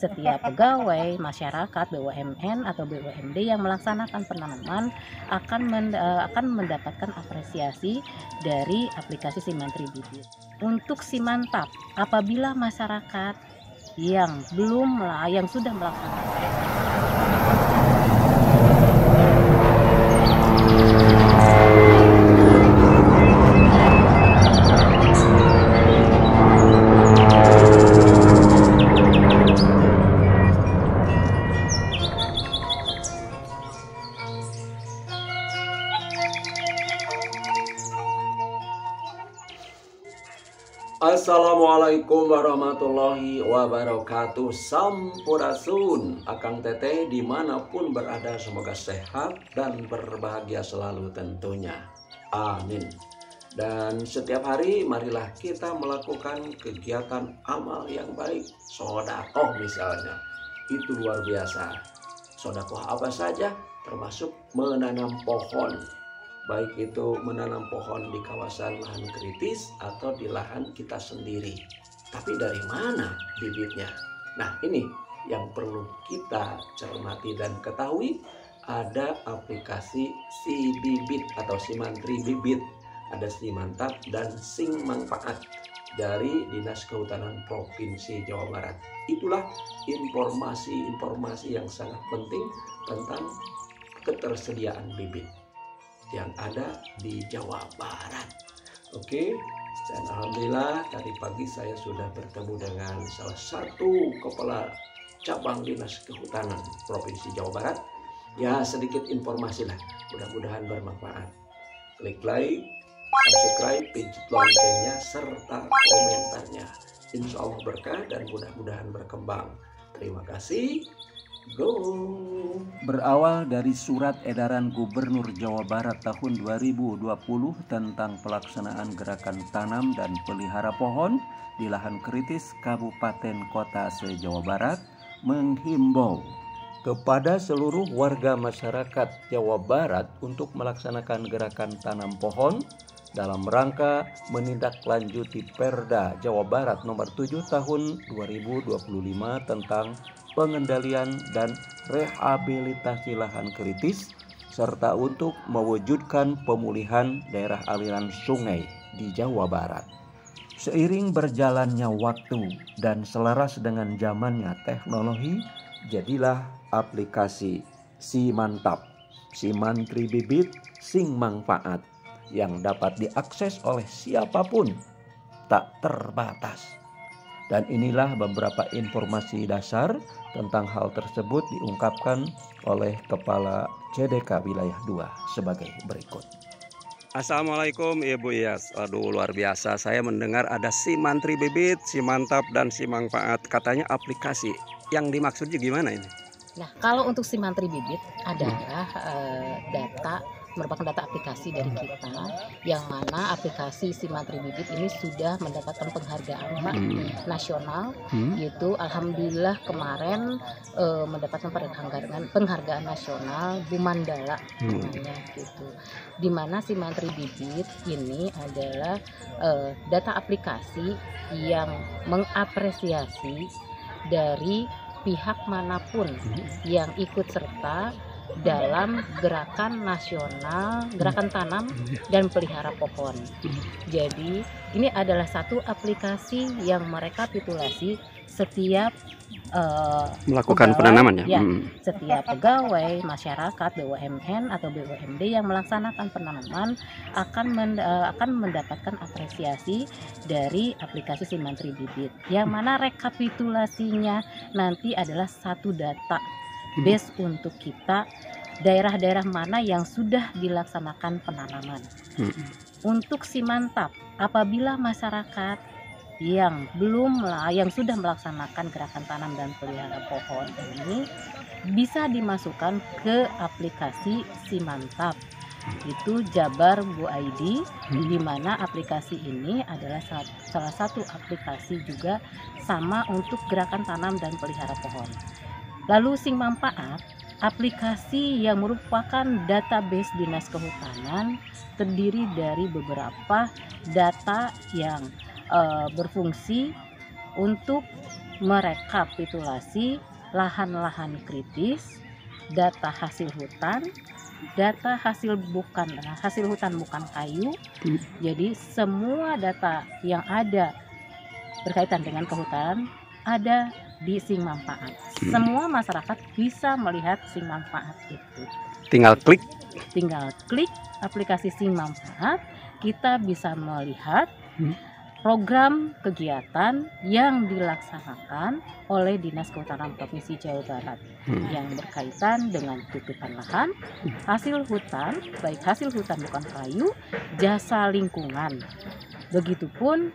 setiap pegawai, masyarakat, BUMN atau BUMD yang melaksanakan penanaman akan mendapatkan apresiasi dari aplikasi Simantri Bibit. Untuk Simantap, apabila masyarakat yang sudah melaksanakan Assalamualaikum warahmatullahi wabarakatuh. Sampurasun, Akang Teteh dimanapun berada, semoga sehat dan berbahagia selalu tentunya. Amin. Dan setiap hari marilah kita melakukan kegiatan amal yang baik. Sodakoh misalnya, itu luar biasa. Sodakoh apa saja? Termasuk menanam pohon. Baik itu menanam pohon di kawasan lahan kritis atau di lahan kita sendiri. Tapi dari mana bibitnya? Nah, ini yang perlu kita cermati dan ketahui. Ada aplikasi Si Bibit atau Simantri Bibit. Ada Simantap dan Sing Manfaat dari Dinas Kehutanan Provinsi Jawa Barat. Itulah informasi-informasi yang sangat penting tentang ketersediaan bibit yang ada di Jawa Barat. Oke, dan alhamdulillah tadi pagi saya sudah bertemu dengan salah satu kepala cabang Dinas Kehutanan Provinsi Jawa Barat. Ya, sedikit informasi lah, mudah-mudahan bermanfaat. Klik like, subscribe, pijit loncengnya serta komentarnya. Insya Allah berkah dan mudah-mudahan berkembang. Terima kasih. Go. Berawal dari surat edaran Gubernur Jawa Barat tahun 2020 tentang pelaksanaan gerakan tanam dan pelihara pohon di lahan kritis Kabupaten Kota se-Jawa Barat, menghimbau kepada seluruh warga masyarakat Jawa Barat untuk melaksanakan gerakan tanam pohon dalam rangka menindaklanjuti Perda Jawa Barat nomor 7 tahun 2025 tentang pengendalian dan rehabilitasi lahan kritis, serta untuk mewujudkan pemulihan daerah aliran sungai di Jawa Barat. Seiring berjalannya waktu dan selaras dengan zamannya teknologi, jadilah aplikasi Simantap, Simantri Bibit, Sing Manfaat yang dapat diakses oleh siapapun, tak terbatas. Dan inilah beberapa informasi dasar tentang hal tersebut diungkapkan oleh Kepala CDK Wilayah 2 sebagai berikut. Assalamualaikum Ibu Iyas. Aduh, luar biasa. Saya mendengar ada Simantri Bibit, Simantap, dan Simanfaat. Katanya aplikasi. Yang dimaksudnya gimana ini? Nah, kalau untuk Simantri Bibit adalah merupakan data aplikasi dari kita, yang mana aplikasi Simantri Bibit ini sudah mendapatkan penghargaan nasional, yaitu alhamdulillah kemarin mendapatkan penghargaan nasional Bu Mandala namanya gitu. Di mana Simantri Bibit ini adalah data aplikasi yang mengapresiasi dari pihak manapun yang ikut serta dalam gerakan nasional, gerakan tanam dan pelihara pohon. Jadi ini adalah satu aplikasi yang merekapitulasi setiap melakukan penanaman ya. Setiap pegawai, masyarakat, BUMN atau BUMD yang melaksanakan penanaman akan mendapatkan apresiasi dari aplikasi Simantri Bibit, yang mana rekapitulasinya nanti adalah satu data base untuk kita, daerah-daerah mana yang sudah dilaksanakan penanaman. Untuk Simantap, apabila masyarakat yang sudah melaksanakan gerakan tanam dan pelihara pohon ini bisa dimasukkan ke aplikasi Simantap, itu Jabar Bu ID, di mana aplikasi ini adalah salah satu aplikasi juga sama untuk gerakan tanam dan pelihara pohon. Lalu Sing Manfaat, aplikasi yang merupakan database Dinas Kehutanan, terdiri dari beberapa data yang berfungsi untuk merekapitulasi lahan-lahan kritis, data hasil hutan, data hasil hutan bukan kayu. Jadi semua data yang ada berkaitan dengan kehutanan ada di SIM Manfaat. Semua masyarakat bisa melihat SIM Manfaat itu. Tinggal klik aplikasi SIM Manfaat, kita bisa melihat program kegiatan yang dilaksanakan oleh Dinas Kehutanan Provinsi Jawa Barat yang berkaitan dengan tutupan lahan, hasil hutan, baik hasil hutan bukan kayu, jasa lingkungan, begitupun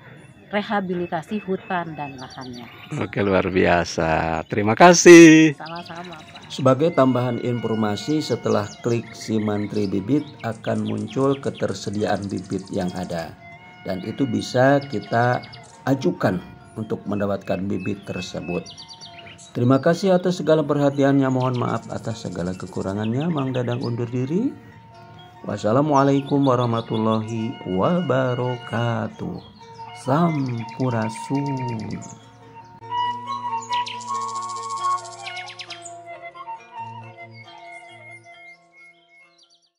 rehabilitasi hutan dan lahannya. Oke, luar biasa. Terima kasih. Sama-sama, Pak. Sebagai tambahan informasi, setelah klik Si Mantri Bibit akan muncul ketersediaan bibit yang ada. Dan itu bisa kita ajukan untuk mendapatkan bibit tersebut. Terima kasih atas segala perhatiannya. Mohon maaf atas segala kekurangannya. Mang Dadang undur diri. Wassalamualaikum warahmatullahi wabarakatuh. Sampurasun.